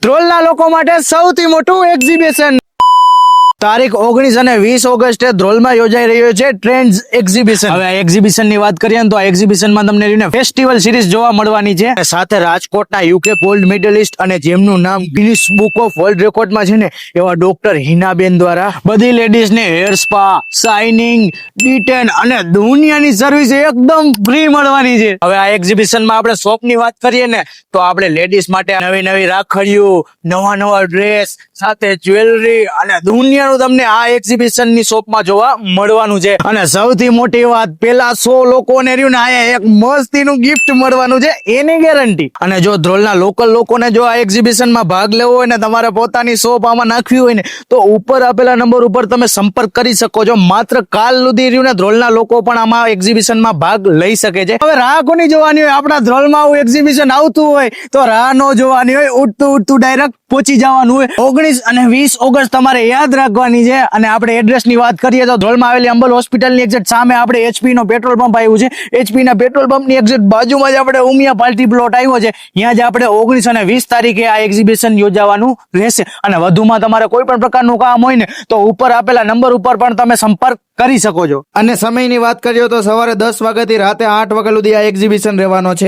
ધ્રોલના લોકો માટે સૌથી મોટું એક્ઝિબિશન તારીખ 19 અને 20 ઓગસ્ટે ધ્રોલમાં યોજાઈ રહ્યો છે ટ્રેન્ડ્સ એક્ઝિબિશન. હવે આ એક્ઝિબિશન ની વાત કરીએ ને તો આ એક્ઝિબિશનમાં તમને ફેસ્ટિવલ સિરીઝ જોવા મળવાની છે. સાથે રાજકોટના યુકે ગોલ્ડ મેડલિસ્ટ અને જેમનું નામ ગિનિસ બુક ઓફ વર્લ્ડ રેકોર્ડમાં છે ને એવા ડોક્ટર હિનાબેન દ્વારા બધી લેડીઝ ને હેર સ્પા, શાઇનિંગ, ડિટેન અને દુનિયાની સર્વિસ એકદમ ફ્રી મળવાની છે. હવે આ એક્ઝિબિશનમાં આપણે શોપની વાત કરીએ ને તો આપણે લેડીઝ માટે નવી રાખડીઓ, નવા ડ્રેસ સાથે જ્વેલરી અને દુનિયા તમને આ એક્ઝિબિશન ની શોપમાં જોવા મળવાનું છે. અને સૌથી મોટી વાત, પેલા 100 લોકોને રહ્યું ને આયા એક મસ્તીનું ગિફ્ટ મળવાનું છે એની ગેરંટી. અને જો ધ્રોલના લોકલ લોકોને જો આ એક્ઝિબિશનમાં ભાગ લેવો હોય ને તમારે પોતાની શોપ આમાં નાખવી હોય ને તો ઉપર આપેલા નંબર ઉપર તમે સંપર્ક કરી શકો છો. માત્ર કાલ સુધી રહ્યું ને ધ્રોલના લોકો પણ આમાં એક્ઝિબિશનમાં ભાગ લઈ શકે છે. હવે રાહ કોની જોવાની હોય? આપણા ધ્રોલમાં આવું એક્ઝિબિશન આવતું હોય તો રાહ ન જોવાની હોય, ઉઠતું ડાયરેક્ટ પહોંચી જવાનું હોય. 19 અને 20 ઓગસ્ટ તમારે યાદ રાખવાની છે. અને આપણે એડ્રેસ ની વાત કરીએ તો ધ્રોલમાં આવેલી અંબલ હોસ્પિટલની એક્ઝેક્ટ સામે આપણે HP નો પેટ્રોલ પંપ આવ્યું છે. HP ના પેટ્રોલ પંપ ની એક્ઝેક્ટ બાજુમાં જ આપણે ઉમિયા પાર્ટી પ્લોટ આવ્યો છે. ત્યાં જ આપણે 19 અને 20 તારીખે આ એક્ઝિબિશન યોજાવાનું રહેશે. અને વધુમાં તમારે કોઈ પણ પ્રકારનું કામ હોય ને તો ઉપર આપેલા નંબર ઉપર પણ તમે સંપર્ક કરી શકો છો. અને સમયની વાત કરીએ તો સવારે 10 વાગ્યાથી રાતે 8 વાગ્યા સુધી આ એક્ઝિબિશન રહેવાનો છે.